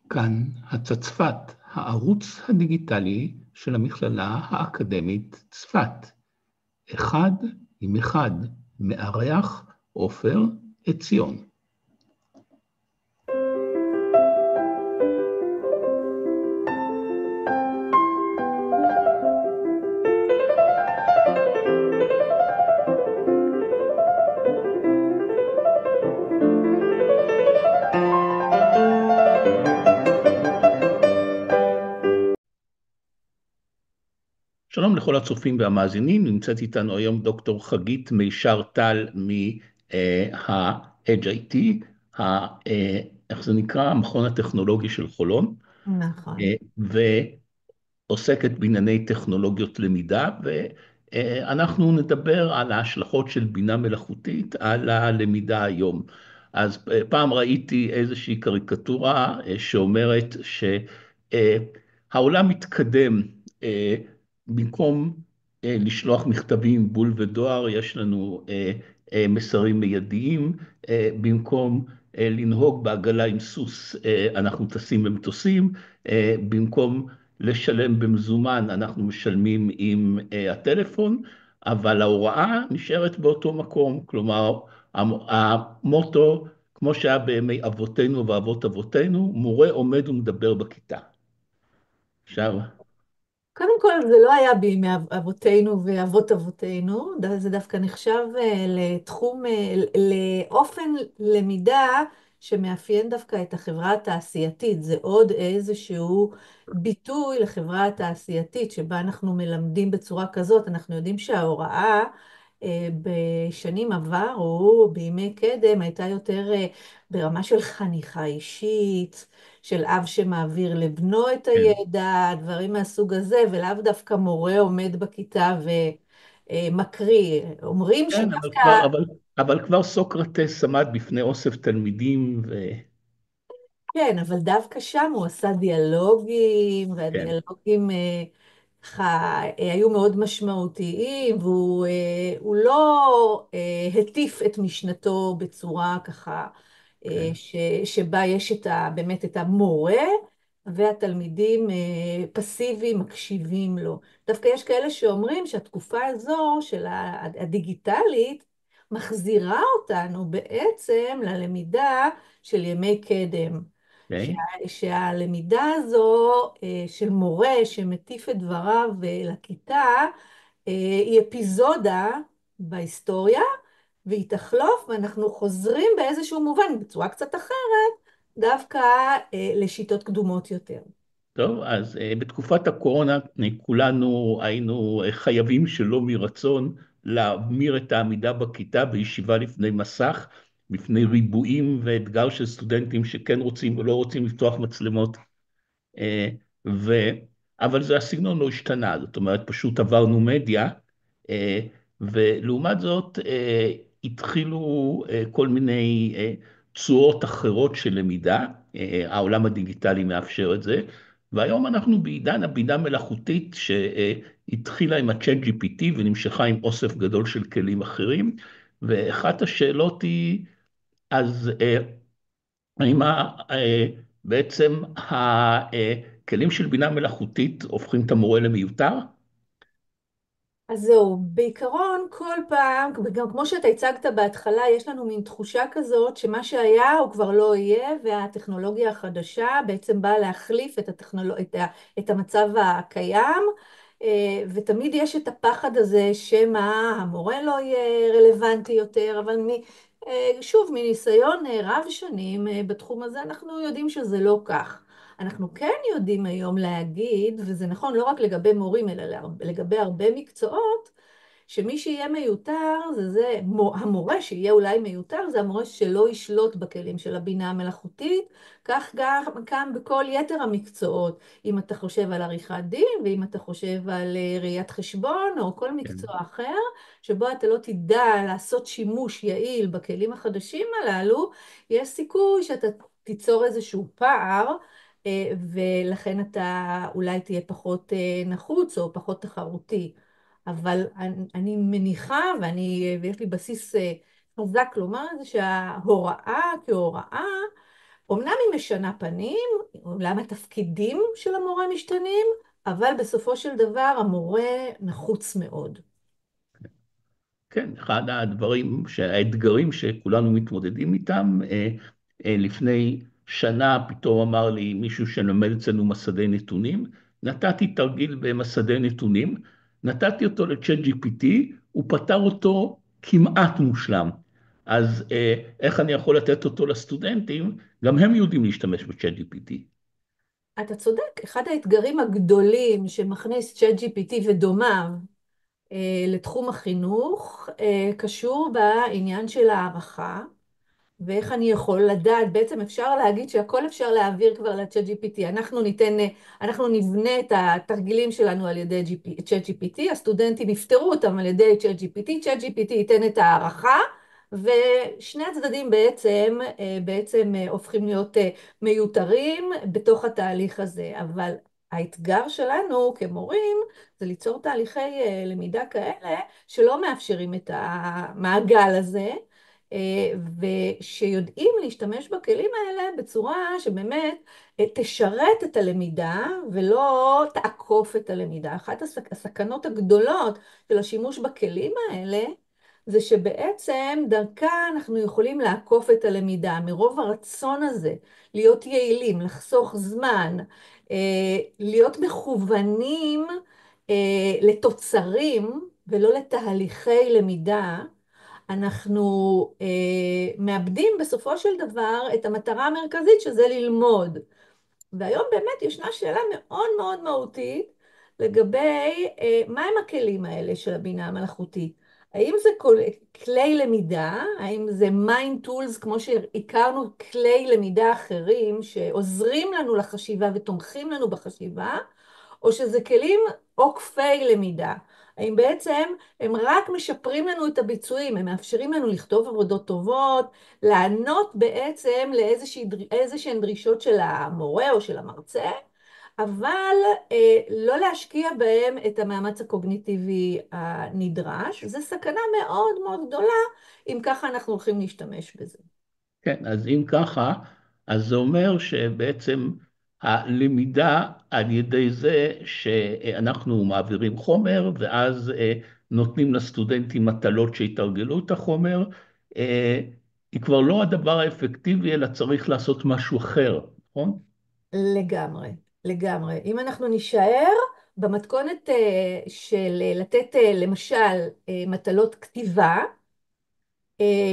כאן הצצפת, הערוץ הדיגיטלי של המכללה האקדמית צפת. אחד עם אחד מארח עופר עציון. שלום לכל הצופים והמאזינים, נמצאת איתנו היום דוקטור חגית מישר טל מה-HIT, איך זה נקרא? המכון הטכנולוגי של חולון. נכון. ועוסקת בענייני טכנולוגיות למידה, ואנחנו נדבר על ההשלכות של בינה מלאכותית על הלמידה היום. אז פעם ראיתי איזושהי קריקטורה שאומרת שהעולם מתקדם, במקום לשלוח מכתבים, בול ודואר, יש לנו מסרים מיידיים, במקום לנהוג בעגלה עם סוס, אנחנו טסים במטוסים, במקום לשלם במזומן, אנחנו משלמים עם הטלפון, אבל ההוראה נשארת באותו מקום, כלומר, המוטו, כמו שהיה בימי אבותינו ואבות אבותינו, מורה עומד ומדבר בכיתה. עכשיו, קודם כל, זה לא היה בימי אבותינו ואבות אבותינו, זה דווקא נחשב לתחום, לאופן למידה שמאפיין דווקא את החברה התעשייתית. זה עוד איזשהו ביטוי לחברה התעשייתית שבה אנחנו מלמדים בצורה כזאת. אנחנו יודעים שההוראה בשנים עברו, בימי קדם, הייתה יותר ברמה של חניכה אישית, של אב שמעביר לבנו את כן, הידע, דברים מהסוג הזה, ולאו דווקא מורה עומד בכיתה ומקריא. אומרים כן, שדווקא, אבל כבר סוקרטס עמד בפני אוסף תלמידים, כן, אבל דווקא שם הוא עשה דיאלוגים, כן, והדיאלוגים ככה היו מאוד משמעותיים, הוא לא הטיף את משנתו בצורה ככה, כן, שבה יש באמת את המורה, והתלמידים פסיביים, מקשיבים לו. דווקא יש כאלה שאומרים שהתקופה הזו של הדיגיטלית מחזירה אותנו בעצם ללמידה של ימי קדם. אוקיי. שהלמידה הזו של מורה שמטיף את דבריו לכיתה היא אפיזודה בהיסטוריה, והיא תחלוף ואנחנו חוזרים באיזשהו מובן, בצורה קצת אחרת, דווקא לשיטות קדומות יותר. טוב, אז בתקופת הקורונה כולנו היינו חייבים שלא מרצון להמיר את העמידה בכיתה בישיבה לפני מסך, בפני ריבועים ואתגר של סטודנטים שכן רוצים ולא רוצים לפתוח מצלמות. אה, ו... אבל זה הסגנון לא השתנה, זאת אומרת פשוט עברנו מדיה, אה, ולעומת זאת התחילו כל מיני צורות אחרות של למידה, העולם הדיגיטלי מאפשר את זה, והיום אנחנו בעידן הבינה מלאכותית שהתחילה עם ה-Chat GPT ונמשכה עם אוסף גדול של כלים אחרים, ואחת השאלות היא, אז האם בעצם הכלים של בינה מלאכותית הופכים את המורה למיותר? אז זהו, בעיקרון כל פעם, וגם כמו שאתה הצגת בהתחלה, יש לנו מין תחושה כזאת שמה שהיה הוא כבר לא יהיה, והטכנולוגיה החדשה בעצם באה להחליף את המצב הקיים, ותמיד יש את הפחד הזה שמא המורה לא יהיה רלוונטי יותר, אבל שוב, מניסיון רב שנים בתחום הזה, אנחנו יודעים שזה לא כך. אנחנו כן יודעים היום להגיד, וזה נכון לא רק לגבי מורים, אלא לגבי הרבה מקצועות, שמי שיהיה מיותר, המורה שיהיה אולי מיותר, זה המורה שלא ישלוט בכלים של הבינה המלאכותית, כך גם בכל יתר המקצועות. אם אתה חושב על עריכת דין, ואם אתה חושב על ראיית חשבון, או כל כן, מקצוע אחר, שבו אתה לא תדע לעשות שימוש יעיל בכלים החדשים הללו, יש סיכוי שאתה תיצור איזשהו פער, ולכן אתה אולי תהיה פחות נחוץ או פחות תחרותי. אבל אני מניחה, ויש לי בסיס חזק לומר את זה, שההוראה כהוראה, אומנם היא משנה פנים, עולם התפקידים של המורה משתנים, אבל בסופו של דבר המורה נחוץ מאוד. כן, אחד הדברים, האתגרים שכולנו מתמודדים איתם, לפני שנה פתאום אמר לי מישהו שלומד אצלנו מסדי נתונים, נתתי תרגיל במסדי נתונים, נתתי אותו לצ'אט GPT, הוא פתר אותו כמעט מושלם. אז איך אני יכול לתת אותו לסטודנטים? גם הם יודעים להשתמש בצ'אט GPT. אתה צודק, אחד האתגרים הגדולים שמכניס ChatGPT ודומיו לתחום החינוך קשור בעניין של הערכה. ואיך אני יכול לדעת, בעצם אפשר להגיד שהכל אפשר להעביר כבר לצ'אט GPT. אנחנו נבנה את התרגילים שלנו על ידי צ'אט GPT, הסטודנטים יפתרו אותם על ידי צ'אט GPT, צ'אט GPT ייתן את הערכה, ושני הצדדים בעצם הופכים להיות מיותרים בתוך התהליך הזה. אבל האתגר שלנו כמורים זה ליצור תהליכי למידה כאלה שלא מאפשרים את המעגל הזה, ושיודעים להשתמש בכלים האלה בצורה שבאמת תשרת את הלמידה ולא תעקוף את הלמידה. אחת הסכנות הגדולות של השימוש בכלים האלה זה שבעצם דרכה אנחנו יכולים לעקוף את הלמידה מרוב הרצון הזה להיות יעילים, לחסוך זמן, להיות מכוונים לתוצרים ולא לתהליכי למידה. אנחנו מאבדים בסופו של דבר את המטרה המרכזית, שזה ללמוד. והיום באמת ישנה שאלה מאוד מאוד מהותית לגבי מהם הכלים האלה של הבינה המלאכותית. האם זה כלי למידה, האם זה mind tools כמו שהכרנו כלי למידה אחרים שעוזרים לנו לחשיבה ותומכים לנו בחשיבה, או שזה כלים עוקפי למידה. האם בעצם הם רק משפרים לנו את הביצועים, הם מאפשרים לנו לכתוב עבודות טובות, לענות בעצם לאיזשהן דרישות של המורה או של המרצה, אבל לא להשקיע בהם את המאמץ הקוגניטיבי הנדרש. זו סכנה מאוד מאוד גדולה, אם ככה אנחנו הולכים להשתמש בזה. כן, אז אם ככה, אז זה אומר שבעצם הלמידה על ידי זה שאנחנו מעבירים חומר, ואז נותנים לסטודנטים מטלות שיתרגלו את החומר, היא כבר לא הדבר האפקטיבי, אלא צריך לעשות משהו אחר, נכון? לגמרי, לגמרי. אם אנחנו נישאר במתכונת של לתת למשל מטלות כתיבה,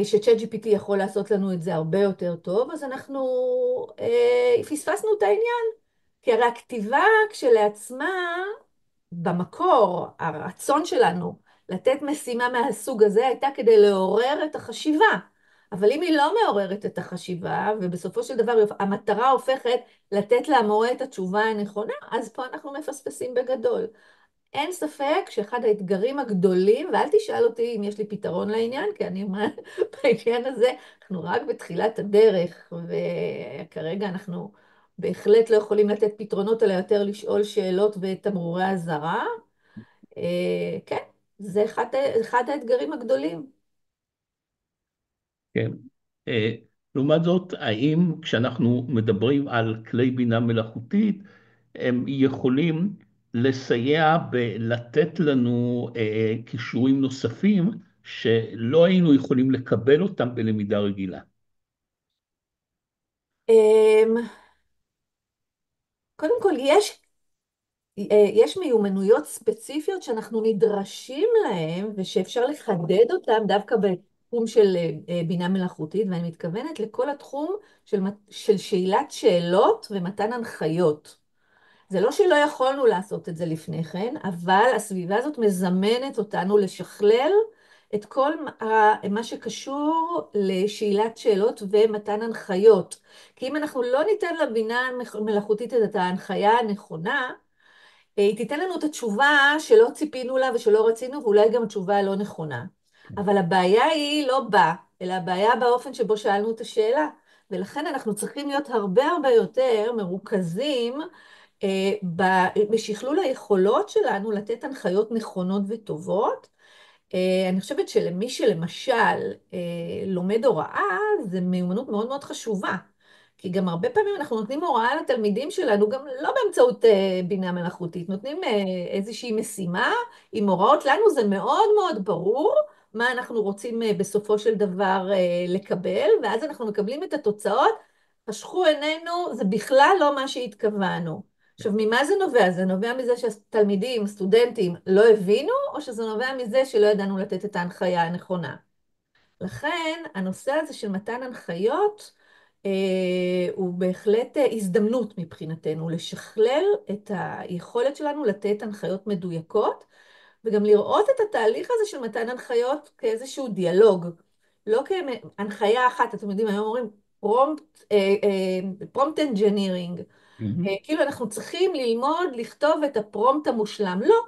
שצ'אט GPT יכול לעשות לנו את זה הרבה יותר טוב, אז אנחנו פספסנו את העניין. כי הרי הכתיבה כשלעצמה, במקור, הרצון שלנו לתת משימה מהסוג הזה הייתה כדי לעורר את החשיבה. אבל אם היא לא מעוררת את החשיבה, ובסופו של דבר המטרה הופכת לתת למורה את התשובה הנכונה, אז פה אנחנו מפספסים בגדול. אין ספק שאחד האתגרים הגדולים, ואל תשאל אותי אם יש לי פתרון לעניין, כי אני אומרת, בעניין הזה אנחנו רק בתחילת הדרך, וכרגע אנחנו בהחלט לא יכולים לתת פתרונות, אלא יותר לשאול שאלות ותמרורי אזהרה. כן, זה אחד האתגרים הגדולים. כן. אה, לעומת זאת, האם כשאנחנו מדברים על כלי בינה מלאכותית, הם יכולים לסייע בלתת לנו כישורים נוספים שלא היינו יכולים לקבל אותם בלמידה רגילה. אמ, קודם כל, יש מיומנויות ספציפיות שאנחנו נדרשים להן, ושאפשר לחדד אותן דווקא בתחום של בינה מלאכותית, ואני מתכוונת לכל התחום של שאלת שאלות ומתן הנחיות. זה לא שלא יכולנו לעשות את זה לפני כן, אבל הסביבה הזאת מזמנת אותנו לשכלל את כל מה שקשור לשאלת שאלות ומתן הנחיות. כי אם אנחנו לא ניתן לבינה המלאכותית את ההנחיה הנכונה, היא תיתן לנו את התשובה שלא ציפינו לה ושלא רצינו, ואולי גם תשובה לא נכונה. אבל הבעיה היא לא בה, אלא הבעיה באופן שבו שאלנו את השאלה. ולכן אנחנו צריכים להיות הרבה הרבה יותר מרוכזים בשכלול היכולות שלנו לתת הנחיות נכונות וטובות. אני חושבת שלמי שלמשל לומד הוראה, זה מיומנות מאוד מאוד חשובה. כי גם הרבה פעמים אנחנו נותנים הוראה לתלמידים שלנו, גם לא באמצעות בינה מלאכותית, נותנים איזושהי משימה עם הוראות. לנו זה מאוד מאוד ברור מה אנחנו רוצים בסופו של דבר לקבל, ואז אנחנו מקבלים את התוצאות, חשכו עינינו, זה בכלל לא מה שהתכוונו. עכשיו, ממה זה נובע? זה נובע מזה שהתלמידים, סטודנטים, לא הבינו, או שזה נובע מזה שלא ידענו לתת את ההנחיה הנכונה? לכן, הנושא הזה של מתן הנחיות הוא בהחלט הזדמנות מבחינתנו לשכלל את היכולת שלנו לתת הנחיות מדויקות, וגם לראות את התהליך הזה של מתן הנחיות כאיזשהו דיאלוג, לא כהנחיה אחת. אתם יודעים, היום אומרים פרומפט אנג'ינירינג, מהמם. כאילו אנחנו צריכים ללמוד לכתוב את הפרומפט המושלם. לא,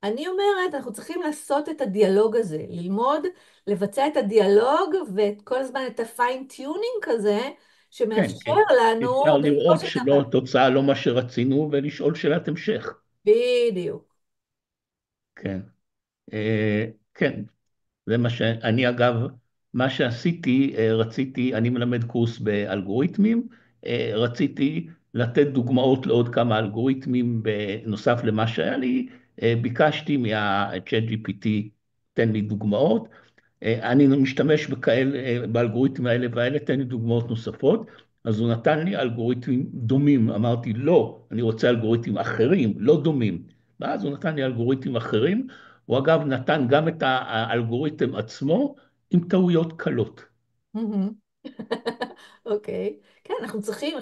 אני אומרת, אנחנו צריכים לעשות את הדיאלוג הזה, ללמוד, לבצע את הדיאלוג וכל הזמן את הפיין-טיונינג כזה, כן, שמאפשר כן. לנו אפשר בסופו לראות של דבר. שלא תוצאה לא מה שרצינו ולשאול שאלת המשך. בדיוק. כן. כן, זה מה שאני אגב, מה שעשיתי, רציתי, אני מלמד קורס באלגוריתמים, רציתי לתת דוגמאות לעוד כמה אלגוריתמים בנוסף למה שהיה לי, ביקשתי מה-chat GPT, תן לי דוגמאות, אני משתמש באלגוריתמים האלה והאלה, תן לי דוגמאות נוספות, אז הוא נתן לי אלגוריתמים דומים, אמרתי לא, אני רוצה אלגוריתמים אחרים, לא דומים, ואז הוא נתן לי אלגוריתמים אחרים, הוא אגב נתן גם את האלגוריתם עצמו עם טעויות קלות. מהמם. אוקיי. כן, אנחנו צריכים,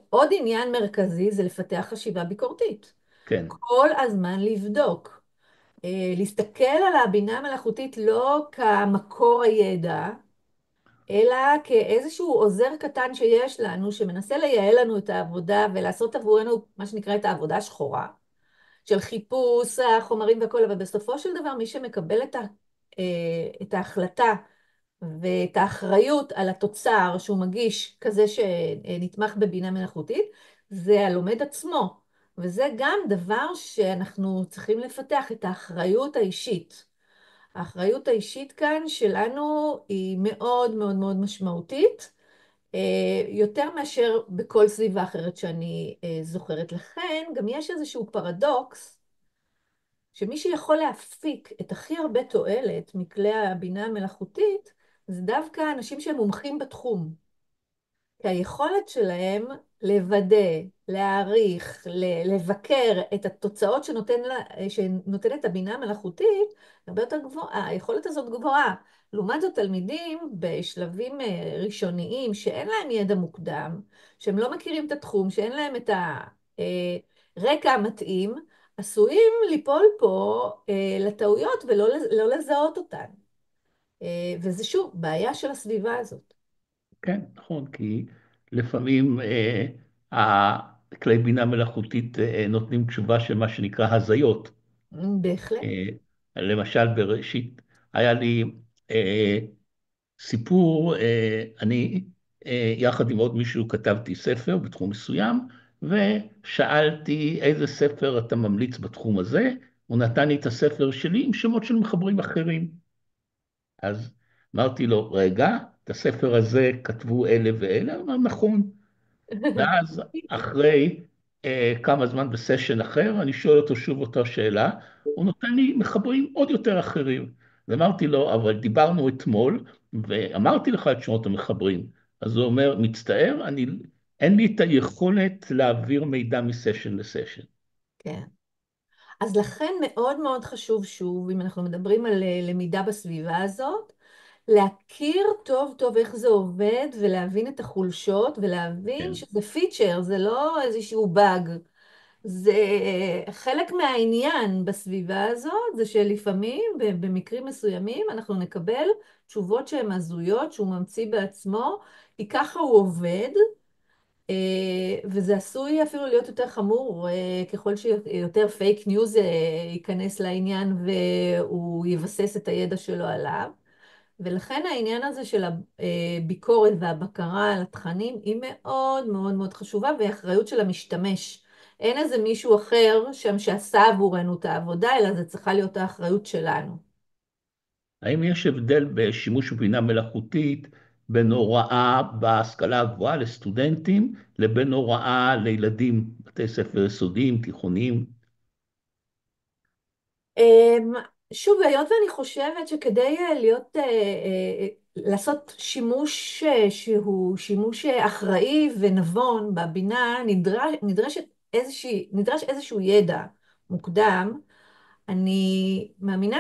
עוד עניין מרכזי זה לפתח חשיבה ביקורתית. כן, כל הזמן לבדוק. להסתכל על הבינה המלאכותית לא כמקור הידע, אלא כאיזשהו עוזר קטן שיש לנו, שמנסה לייעל לנו את העבודה ולעשות עבורנו מה שנקרא את העבודה השחורה, של חיפוש החומרים והכל, אבל בסופו של דבר מי שמקבל את ההחלטה ואת האחריות על התוצר שהוא מגיש כזה שנתמך בבינה מלאכותית, זה הלומד עצמו. וזה גם דבר שאנחנו צריכים לפתח, את האחריות האישית. האחריות האישית כאן שלנו היא מאוד מאוד מאוד משמעותית, יותר מאשר בכל סביבה אחרת שאני זוכרת. לכן גם יש איזשהו פרדוקס, שמי שיכול להפיק את הכי הרבה תועלת מכלי הבינה המלאכותית, זה דווקא אנשים שהם מומחים בתחום. כי היכולת שלהם לוודא, להעריך, לבקר את התוצאות שנותנת הבינה המלאכותית, הרבה יותר גבוהה, היכולת הזאת גבוהה. לעומת זאת, תלמידים בשלבים ראשוניים שאין להם ידע מוקדם, שהם לא מכירים את התחום, שאין להם את הרקע המתאים, עשויים ליפול פה לטעויות ולא לא לזהות אותן. וזה שוב, בעיה של הסביבה הזאת. כן, נכון, כי לפעמים הכלי בינה מלאכותית נותנים תשובה של מה שנקרא הזיות. בהחלט. אה, למשל, בראשית היה לי אה, סיפור, אני יחד עם עוד מישהו כתבתי ספר בתחום מסוים, ושאלתי איזה ספר אתה ממליץ בתחום הזה, הוא נתן לי את הספר שלי עם שמות של מחברים אחרים. אז אמרתי לו, רגע, את הספר הזה כתבו אלה ואלה? הוא אמר, נכון. ואז אחרי כמה זמן בסשן אחר, אני שואל אותו שוב אותה שאלה, הוא נותן לי מחברים עוד יותר אחרים. ואמרתי לו, אבל דיברנו אתמול, ואמרתי לך את שמות המחברים. אז הוא אומר, מצטער, אין לי את היכולת להעביר מידע מסשן לסשן. כן. אז לכן מאוד מאוד חשוב, שוב, אם אנחנו מדברים על למידה בסביבה הזאת, להכיר טוב טוב איך זה עובד ולהבין את החולשות ולהבין כן. שזה פיצ'ר, זה לא איזשהו באג. זה חלק מהעניין בסביבה הזאת, זה שלפעמים, במקרים מסוימים, אנחנו נקבל תשובות שהן הזויות, שהוא ממציא בעצמו, כי ככה הוא עובד, וזה עשוי אפילו להיות יותר חמור, ככל שיותר פייק ניוז ייכנס לעניין והוא יבסס את הידע שלו עליו. ולכן העניין הזה של הביקורת והבקרה על התכנים היא מאוד מאוד מאוד חשובה, והיא אחריות של המשתמש. אין איזה מישהו אחר שם שעשה עבורנו את העבודה, אלא זה צריכה להיות האחריות שלנו. האם יש הבדל בשימוש בבינה מלאכותית בין הוראה בהשכלה הגבוהה לסטודנטים לבין הוראה לילדים, בתי ספר יסודיים, תיכוניים. אמ, שוב, היות ואני חושבת שכדי לעשות שימוש שהוא שימוש אחראי ונבון בבינה, נדרש איזשהו ידע מוקדם. אני מאמינה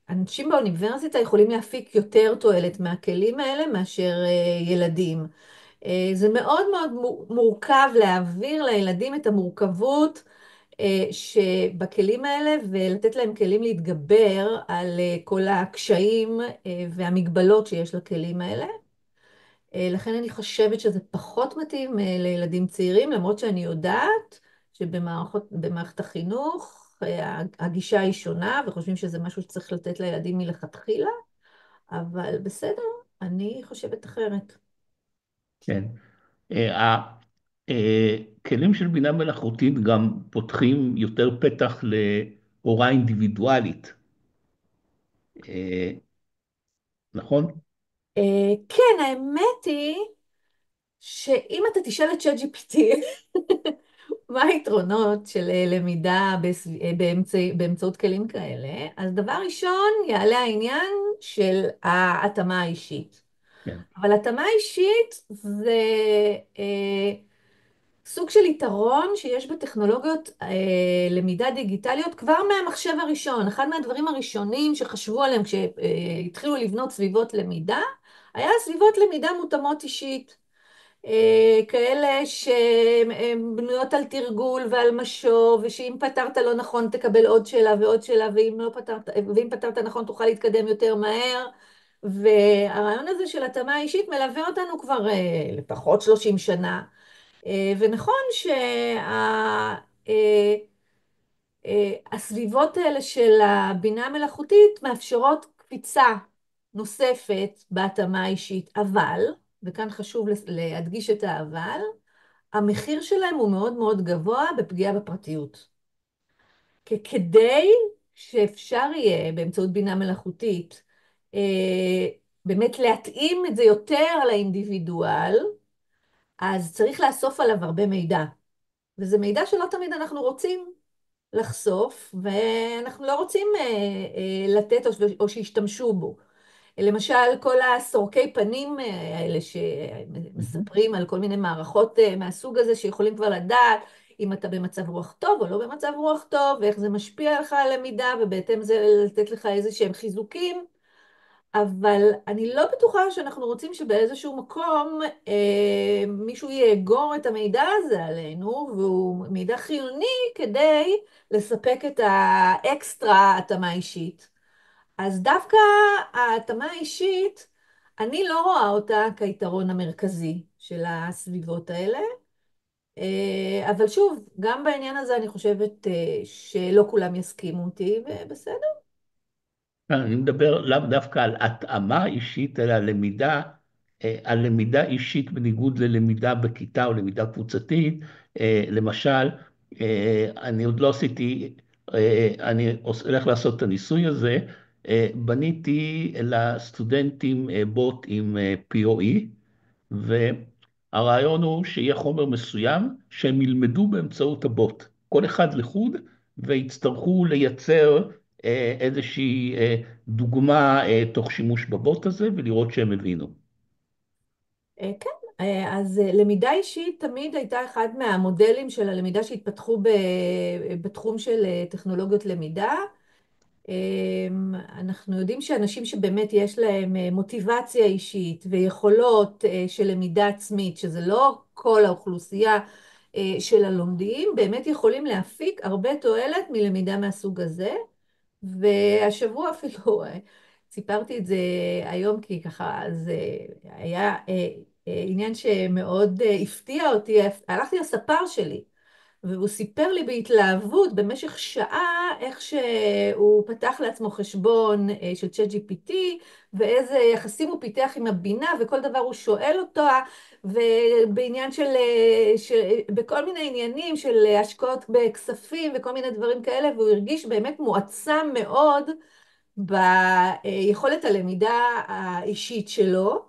אנשים באוניברסיטה יכולים להפיק יותר תועלת מהכלים האלה מאשר ילדים. זה מאוד מאוד מורכב להעביר לילדים את המורכבות שבכלים האלה ולתת להם כלים להתגבר על כל הקשיים והמגבלות שיש לכלים האלה. לכן אני חושבת שזה פחות מתאים לילדים צעירים, למרות שאני יודעת שבמערכת החינוך הגישה היא שונה וחושבים שזה משהו שצריך לתת לילדים מלכתחילה, אבל בסדר, אני חושבת אחרת. כן. הכלים של בינה מלאכותית גם פותחים יותר פתח להוראה אינדיבידואלית, אה, נכון? כן, האמת היא שאם אתה תשאל את ChatGPT מה היתרונות של למידה באמצעות כלים כאלה, אז דבר ראשון יעלה העניין של ההתאמה האישית. כן. אבל התאמה אישית זה אה, סוג של יתרון שיש בטכנולוגיות למידה דיגיטליות כבר מהמחשב הראשון. אחד מהדברים הראשונים שחשבו עליהם כשהתחילו לבנות סביבות למידה, היה סביבות למידה מותאמות אישית. כאלה שהן בנויות על תרגול ועל משוב, ושאם פתרת לא נכון תקבל עוד שאלה ועוד שאלה, ואם פתרת נכון תוכל להתקדם יותר מהר. והרעיון הזה של התאמה אישית מלווה אותנו כבר לפחות 30 שנה. ונכון שהסביבות האלה של הבינה המלאכותית מאפשרות קפיצה נוספת בהתאמה האישית, אבל, וכאן חשוב להדגיש את האבל, המחיר שלהם הוא מאוד מאוד גבוה בפגיעה בפרטיות. כדי שאפשר יהיה באמצעות בינה מלאכותית באמת להתאים את זה יותר לאינדיבידואל, אז צריך לאסוף עליו הרבה מידע. וזה מידע שלא תמיד אנחנו רוצים לחשוף, ואנחנו לא רוצים לתת או שישתמשו בו. למשל, כל הסורקי פנים האלה מהמם. שמספרים על כל מיני מערכות מהסוג הזה, שיכולים כבר לדעת אם אתה במצב רוח טוב או לא במצב רוח טוב, ואיך זה משפיע לך על הלמידה, ובהתאם זה לתת לך איזה שהם חיזוקים. אבל אני לא בטוחה שאנחנו רוצים שבאיזשהו מקום מישהו יאגור את המידע הזה עלינו, והוא מידע חיוני כדי לספק את האקסטרה התאמה אישית. אז דווקא ההתאמה האישית, אני לא רואה אותה כיתרון המרכזי של הסביבות האלה. אבל שוב, גם בעניין הזה אני חושבת שלא כולם יסכימו אותי, ובסדר. אני מדבר לאו דווקא על התאמה אישית, אלא על למידה אישית בניגוד ללמידה בכיתה או למידה קבוצתית. למשל, אני עוד לא עשיתי, אני הולך לעשות את הניסוי הזה, בניתי לסטודנטים בוט עם POE, והרעיון הוא שיהיה חומר מסוים שהם ילמדו באמצעות הבוט, כל אחד לחוד, ויצטרכו לייצר איזושהי דוגמה תוך שימוש בבוט הזה ולראות שהם הבינו. כן, אז למידה אישית תמיד הייתה אחד מהמודלים של הלמידה שהתפתחו בתחום של טכנולוגיות למידה. אנחנו יודעים שאנשים שבאמת יש להם מוטיבציה אישית ויכולות של למידה עצמית, שזה לא כל האוכלוסייה של הלומדים, באמת יכולים להפיק הרבה תועלת מלמידה מהסוג הזה. והשבוע אפילו סיפרתי את זה היום, כי ככה זה היה עניין שמאוד הפתיע אותי. הלכתי לספר שלי, והוא סיפר לי בהתלהבות במשך שעה איך שהוא פתח לעצמו חשבון של ChatGPT, ואיזה יחסים הוא פיתח עם הבינה, וכל דבר הוא שואל אותו, ובעניין בכל מיני עניינים של השקעות בכספים וכל מיני דברים כאלה, והוא הרגיש באמת מועצם מאוד ביכולת הלמידה האישית שלו.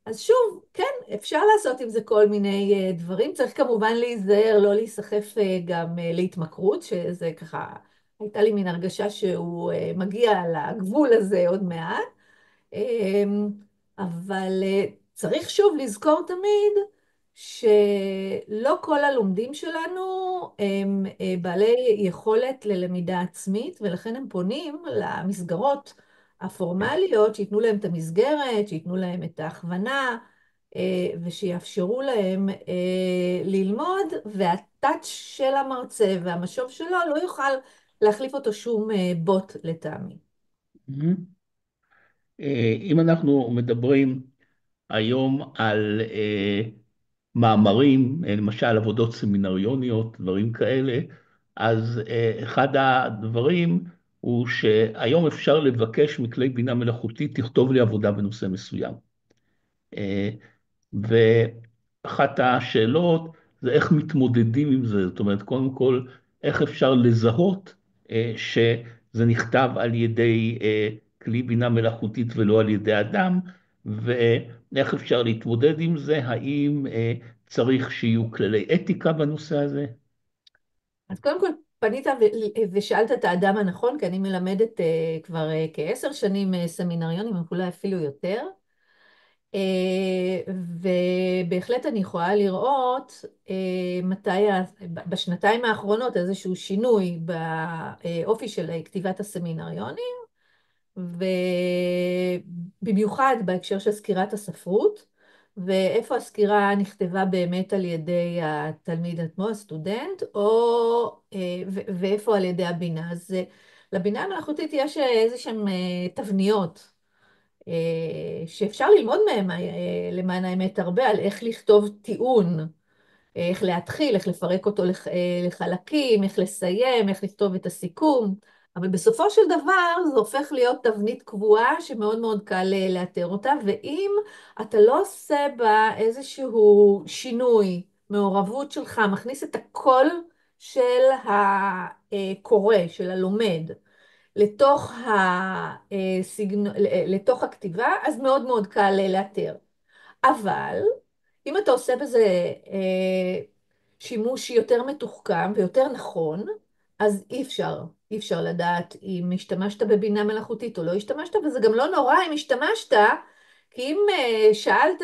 אז שוב, כן, אפשר לעשות עם זה כל מיני דברים. צריך כמובן להיזהר, לא להיסחף גם להתמכרות, שזה ככה, הייתה לי מין הרגשה שהוא מגיע לגבול הזה עוד מעט. אבל צריך שוב לזכור תמיד שלא כל הלומדים שלנו הם בעלי יכולת ללמידה עצמית, ולכן הם פונים למסגרות הפורמליות, שייתנו להם את המסגרת, שייתנו להם את ההכוונה, ושיאפשרו להם ללמוד, והטאץ' של המרצה והמשוב שלו לא יוכל להחליף אותו שום בוט לטעמי. Mhm. אם אנחנו מדברים היום על מאמרים, למשל עבודות סמינריוניות, דברים כאלה, אז אחד הדברים הוא שהיום אפשר לבקש מכלי בינה מלאכותית, תכתוב לי עבודה בנושא מסוים. אה, ואחת השאלות זה איך מתמודדים עם זה, זאת אומרת, קודם כל, איך אפשר לזהות שזה נכתב על ידי כלי בינה מלאכותית ולא על ידי אדם, ואיך אפשר להתמודד עם זה, האם צריך שיהיו כללי אתיקה בנושא הזה? אז קודם כל, פנית ושאלת את האדם הנכון, כי אני מלמדת כבר כ10 שנים סמינריונים, אולי אפילו יותר. ובהחלט אני יכולה לראות מתי, בשנתיים האחרונות, איזשהו שינוי באופי של כתיבת הסמינריונים, ובמיוחד בהקשר של סקירת הספרות, ואיפה הסקירה נכתבה באמת על ידי התלמיד עצמו, הסטודנט, ואיפה על ידי הבינה. אז לבינה המלאכותית יש איזה שהן תבניות שאפשר ללמוד מהן, למען האמת, הרבה, על איך לכתוב טיעון, איך להתחיל, איך לפרק אותו לחלקים, איך לסיים, איך לכתוב את הסיכום. אבל בסופו של דבר זה הופך להיות תבנית קבועה שמאוד מאוד קל לאתר אותה, ואם אתה לא עושה בה איזשהו שינוי, מעורבות שלך, מכניס את הקול של הקורא, של הלומד, לתוך הכתיבה, אז מאוד מאוד קל לאתר. אבל אם אתה עושה בזה שימוש יותר מתוחכם ויותר נכון, אז אי אפשר לדעת אם השתמשת בבינה מלאכותית או לא השתמשת, וזה גם לא נורא אם השתמשת, כי אם שאלת,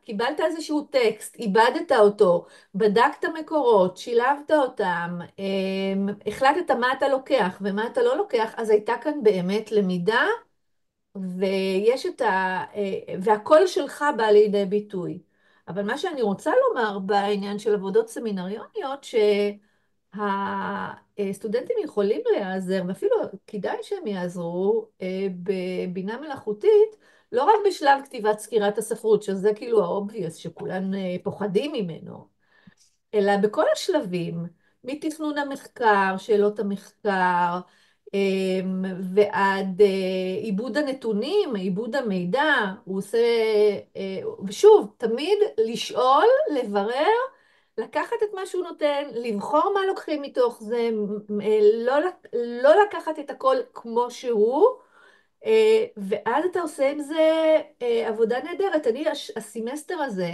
קיבלת איזשהו טקסט, איבדת אותו, בדקת מקורות, שילבת אותם, החלטת מה אתה לוקח ומה אתה לא לוקח, אז הייתה כאן באמת למידה, ויש והקול שלך בא לידי ביטוי. אבל מה שאני רוצה לומר בעניין של עבודות סמינריוניות, שהסטודנטים יכולים להיעזר, ואפילו כדאי שהם יעזרו, בבינה מלאכותית, לא רק בשלב כתיבת סקירת הספרות, שזה כאילו האובייס שכולן פוחדים ממנו, אלא בכל השלבים, מתכנון המחקר, שאלות המחקר, ועד עיבוד הנתונים, עיבוד המידע, הוא עושה, ושוב, תמיד לשאול, לברר, לקחת את מה שהוא נותן, לבחור מה לוקחים מתוך זה, לא לקחת את הכל כמו שהוא, ואז אתה עושה עם זה עבודה נהדרת. אני, הסמסטר הזה,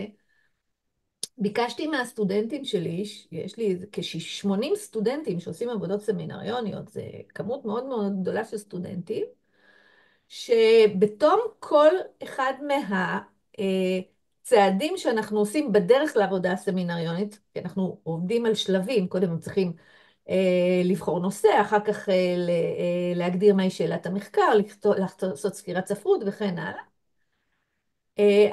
ביקשתי מהסטודנטים שלי, יש לי כ-80 סטודנטים שעושים עבודות סמינריוניות, זה כמות מאוד מאוד גדולה של סטודנטים, שבתום כל אחד מהצעדים שאנחנו עושים בדרך לעבודה הסמינריונית, כי אנחנו עובדים על שלבים, קודם הם צריכים לבחור נושא, אחר כך להגדיר מהי שאלת המחקר, לעשות סקירת ספרות וכן הלאה.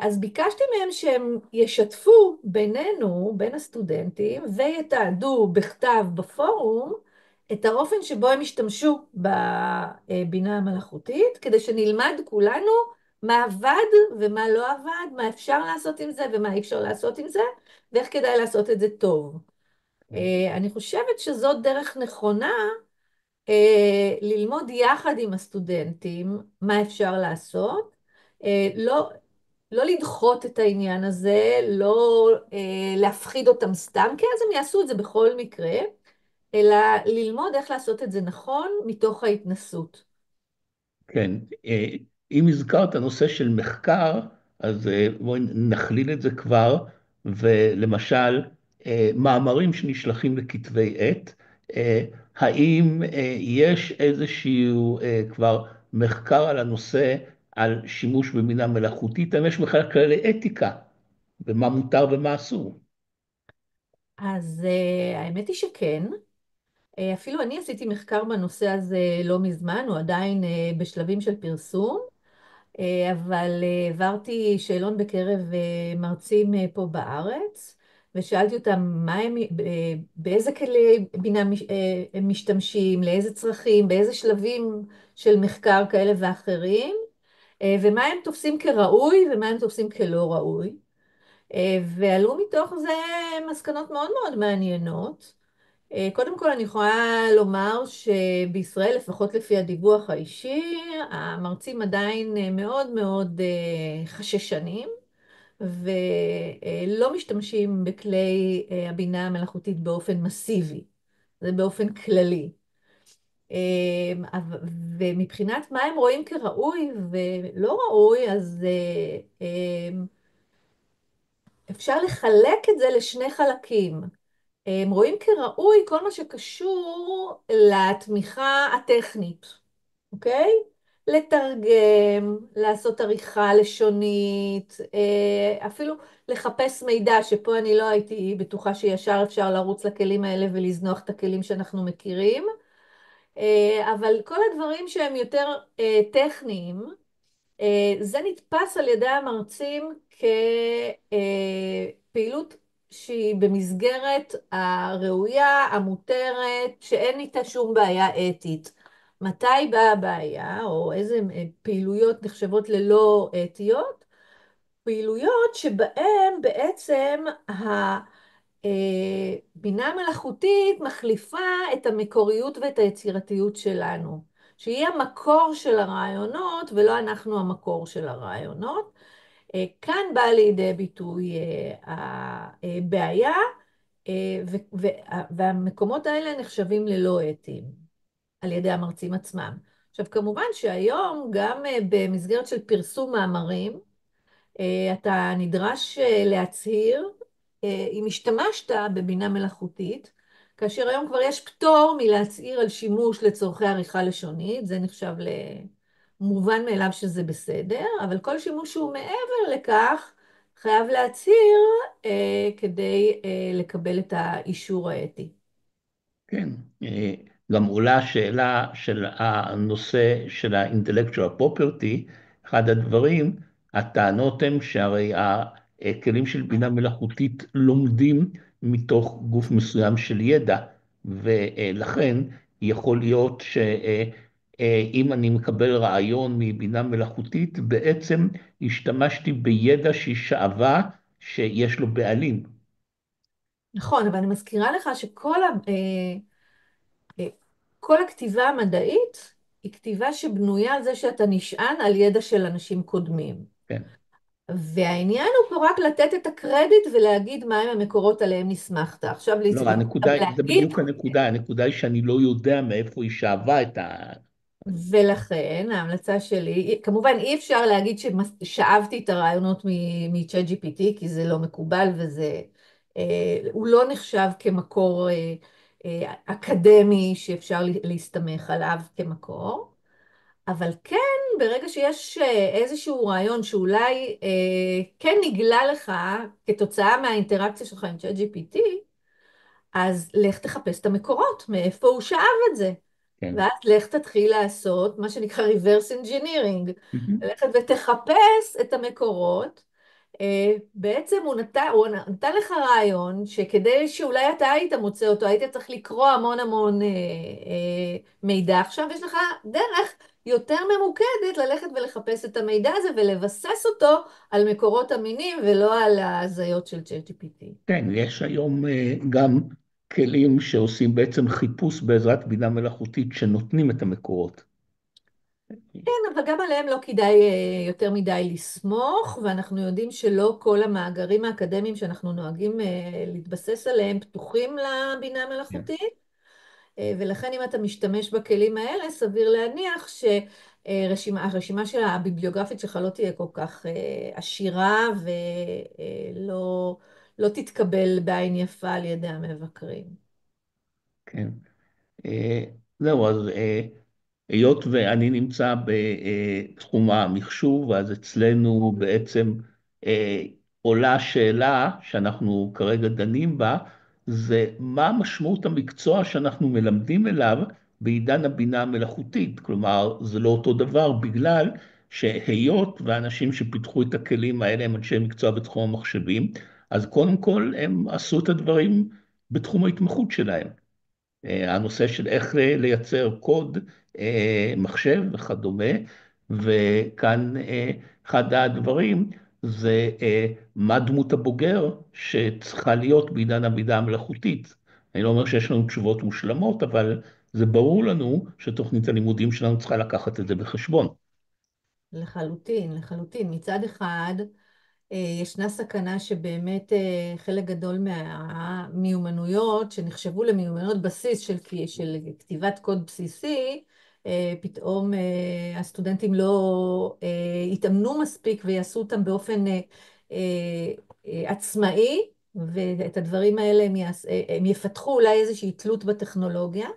אז ביקשתי מהם שהם ישתפו בינינו, בין הסטודנטים, ויתעדו בכתב בפורום את האופן שבו הם השתמשו בבינה המלאכותית, כדי שנלמד כולנו מה עבד ומה לא עבד, מה אפשר לעשות עם זה ומה אי אפשר לעשות עם זה, ואיך כדאי לעשות את זה טוב. אני חושבת שזאת דרך נכונה ללמוד יחד עם הסטודנטים מה אפשר לעשות. לא לדחות את העניין הזה, לא להפחיד אותם סתם, כי אז הם יעשו את זה בכל מקרה, אלא ללמוד איך לעשות את זה נכון מתוך ההתנסות. כן, אם הזכרת נושא של מחקר, אז בואי נכליל את זה כבר, ולמשל, מאמרים שנשלחים לכתבי עת, האם יש איזשהו כבר מחקר על הנושא, על שימוש בבינה מלאכותית, האם יש בכלל כללי אתיקה, ומה מותר ומה אסור? אז האמת היא שכן. אפילו אני עשיתי מחקר בנושא הזה לא מזמן, הוא עדיין בשלבים של פרסום. אבל העברתי שאלון בקרב מרצים פה בארץ, ושאלתי אותם באיזה כלי בינה הם משתמשים, לאיזה צרכים, באיזה שלבים של מחקר כאלה ואחרים, ומה הם תופסים כראוי ומה הם תופסים כלא ראוי. ועלו מתוך זה מסקנות מאוד מאוד מעניינות. קודם כל אני יכולה לומר שבישראל, לפחות לפי הדיווח האישי, המרצים עדיין מאוד מאוד חששנים, ולא משתמשים בכלי הבינה המלאכותית באופן מסיבי, זה באופן כללי. ומבחינת מה הם רואים כראוי ולא ראוי, אז אפשר לחלק את זה לשני חלקים. הם רואים כראוי כל מה שקשור לתמיכה הטכנית, אוקיי? לתרגם, לעשות עריכה לשונית, אפילו לחפש מידע, שפה אני לא הייתי בטוחה שישר אפשר לרוץ לכלים האלה ולזנוח את הכלים שאנחנו מכירים, אבל כל הדברים שהם יותר טכניים, זה נתפס על ידי המרצים כפעילות שהיא במסגרת הראויה, המותרת, שאין איתה שום בעיה אתית. מתי באה הבעיה, או איזה פעילויות נחשבות ללא אתיות? פעילויות שבהן בעצם בינה מלאכותית מחליפה את המקוריות ואת היצירתיות שלנו, שהיא המקור של הרעיונות ולא אנחנו המקור של הרעיונות. כאן באה לידי ביטוי הבעיה, והמקומות האלה נחשבים ללא אתיים על ידי המרצים עצמם. עכשיו, כמובן שהיום גם במסגרת של פרסום מאמרים, אתה נדרש להצהיר אם השתמשת בבינה מלאכותית, כאשר היום כבר יש פטור מלהצהיר על שימוש לצורכי עריכה לשונית, זה נחשב למובן מאליו שזה בסדר, אבל כל שימוש שהוא מעבר לכך חייב להצהיר כדי לקבל את האישור האתי. כן, גם עולה השאלה של הנושא של ה-intellectual property, אחד הדברים, הטענות הן שהרי הכלים של בינה מלאכותית לומדים מתוך גוף מסוים של ידע, ולכן יכול להיות שאם אני מקבל רעיון מבינה מלאכותית, בעצם השתמשתי בידע שהיא שאבה שיש לו בעלים. נכון, אבל אני מזכירה לך שכל כל הכתיבה המדעית היא כתיבה שבנויה על זה שאתה נשען על ידע של אנשים קודמים. כן. והעניין הוא פה רק לתת את הקרדיט ולהגיד מהם המקורות עליהם נסמכת. עכשיו לא, זה להגיד, בדיוק הנקודה היא שאני לא יודע מאיפה היא שאבה את ולכן ההמלצה שלי, כמובן אי אפשר להגיד ששאבתי את הרעיונות מ-chat GPT, כי זה לא מקובל וזה, הוא לא נחשב כמקור אקדמי שאפשר להסתמך עליו כמקור. אבל כן, ברגע שיש איזשהו רעיון שאולי כן נגלה לך כתוצאה מהאינטראקציה שלך עם ChatGPT, אז לך תחפש את המקורות, מאיפה הוא שאב את זה. כן. ואז לך תתחיל לעשות מה שנקרא reverse engineering, מהמם. ללכת ותחפש את המקורות. בעצם הוא נתן לך רעיון שכדי שאולי אתה היית מוצא אותו, היית צריך לקרוא המון המון מידע. עכשיו יש לך דרך יותר ממוקדת ללכת ולחפש את המידע הזה ולבסס אותו על מקורות אמינים ולא על ההזיות של ChatGPT. כן, יש היום גם כלים שעושים בעצם חיפוש בעזרת בינה מלאכותית שנותנים את המקורות. כן, אבל גם עליהם לא כדאי יותר מדי לסמוך, ואנחנו יודעים שלא כל המאגרים האקדמיים שאנחנו נוהגים להתבסס עליהם פתוחים לבינה כן. המלאכותית. ולכן אם אתה משתמש בכלים האלה, סביר להניח שהרשימה של הביבליוגרפית שלך לא תהיה כל כך עשירה ולא לא תתקבל בעין יפה על ידי המבקרים. כן. זהו, אז היות ואני נמצא בתחום המחשוב, אז אצלנו בעצם אה, עולה שאלה שאנחנו כרגע דנים בה, זה מה משמעות המקצוע שאנחנו מלמדים אליו בעידן הבינה המלאכותית. כלומר, זה לא אותו דבר בגלל שהיות והאנשים שפיתחו את הכלים האלה הם אנשי מקצוע בתחום המחשבים, אז קודם כל הם עשו את הדברים בתחום ההתמחות שלהם. הנושא של איך לייצר קוד, מחשב וכדומה, וכאן אחד הדברים זה מה דמות הבוגר שצריכה להיות בעידן הבינה המלאכותית. אני לא אומר שיש לנו תשובות מושלמות, אבל זה ברור לנו שתוכנית הלימודים שלנו צריכה לקחת את זה בחשבון. לחלוטין, לחלוטין. מצד אחד, ישנה סכנה שבאמת חלק גדול מהמיומנויות שנחשבו למיומנויות בסיס של כתיבת קוד בסיסי, פתאום הסטודנטים לא יתאמנו מספיק ויעשו אותם באופן עצמאי, ואת הדברים האלה הם יפתחו אולי איזושהי תלות בטכנולוגיה.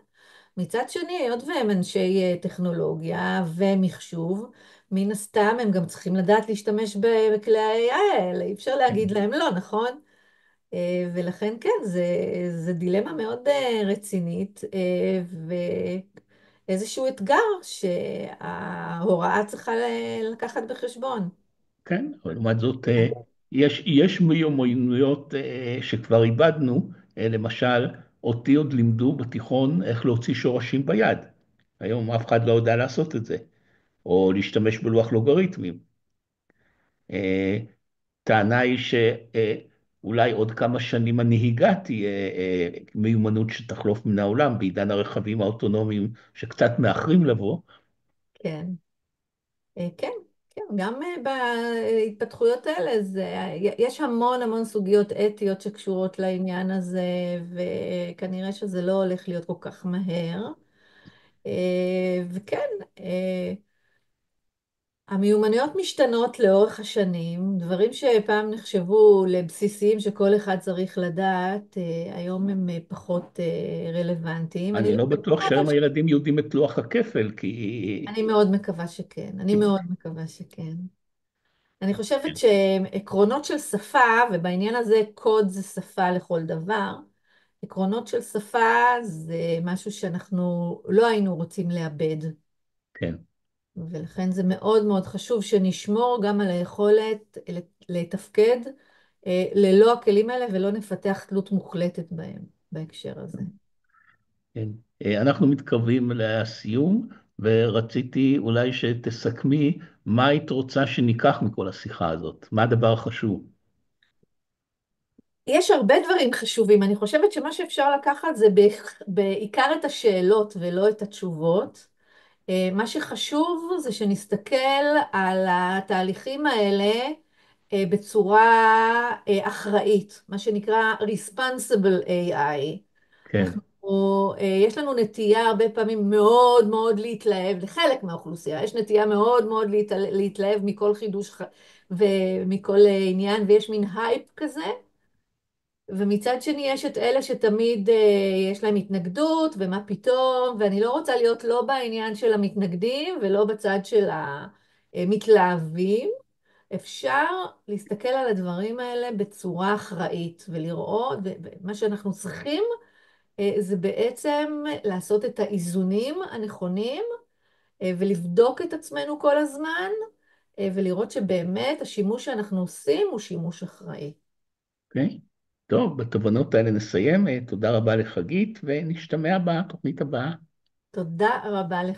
מצד שני, היות והם אנשי טכנולוגיה ומחשוב, מן הסתם הם גם צריכים לדעת להשתמש בכלי ה-AI האלה, אי אפשר להגיד להם לא, נכון? ולכן כן, זה דילמה מאוד רצינית, ואיזשהו אתגר שההוראה צריכה לקחת בחשבון. כן, אבל לעומת זאת, יש מיומנויות שכבר איבדנו, למשל, אותי עוד לימדו בתיכון איך להוציא שורשים ביד. היום אף אחד לא יודע לעשות את זה, או להשתמש בלוח לוגריתמים. אה, טענה היא שאולי עוד כמה שנים הנהיגה תהיה מיומנות שתחלוף מן העולם בעידן הרכבים האוטונומיים שקצת מאחרים לבוא. כן. כן, כן, גם בהתפתחויות האלה יש המון המון סוגיות אתיות שקשורות לעניין הזה, וכנראה שזה לא הולך להיות כל כך מהר. וכן, המיומנויות משתנות לאורך השנים, דברים שפעם נחשבו לבסיסיים שכל אחד צריך לדעת, היום הם פחות רלוונטיים. אני אני לא לא בטוח בטוחה, אבל שהיום הילדים יודעים את לוח הכפל, כי... אני מאוד מקווה שכן, אני מאוד מקווה שכן. אני חושבת שעקרונות של שפה, ובעניין הזה קוד זה שפה לכל דבר, עקרונות של שפה זה משהו שאנחנו לא היינו רוצים לאבד, כן. ולכן זה מאוד מאוד חשוב שנשמור גם על היכולת לתפקד ללא הכלים האלה ולא נפתח תלות מוחלטת בהם בהקשר הזה. כן. אנחנו מתקרבים לסיום, ורציתי אולי שתסכמי מה היית רוצה שניקח מכל השיחה הזאת, מה הדבר החשוב. יש הרבה דברים חשובים, אני חושבת שמה שאפשר לקחת זה בעיקר את השאלות ולא את התשובות. מה שחשוב זה שנסתכל על התהליכים האלה בצורה אחראית, מה שנקרא Responsible AI. כן, אנחנו, יש לנו נטייה הרבה פעמים מאוד מאוד להתלהב, לחלק מהאוכלוסייה, יש נטייה מאוד מאוד להתלהב מכל חידוש ומכל עניין, ויש מין הייפ כזה. ומצד שני יש את אלה שתמיד יש להם התנגדות, ומה פתאום, ואני לא רוצה להיות לא בעניין של המתנגדים ולא בצד של המתלהבים. אפשר להסתכל על הדברים האלה בצורה אחראית ולראות, ומה שאנחנו צריכים זה בעצם לעשות את האיזונים הנכונים ולבדוק את עצמנו כל הזמן ולראות שבאמת השימוש שאנחנו עושים הוא שימוש אחראי. אוקיי. טוב, בתובנות האלה נסיים. תודה רבה לחגית, ונשתמע בתוכנית הבאה. תודה רבה לך.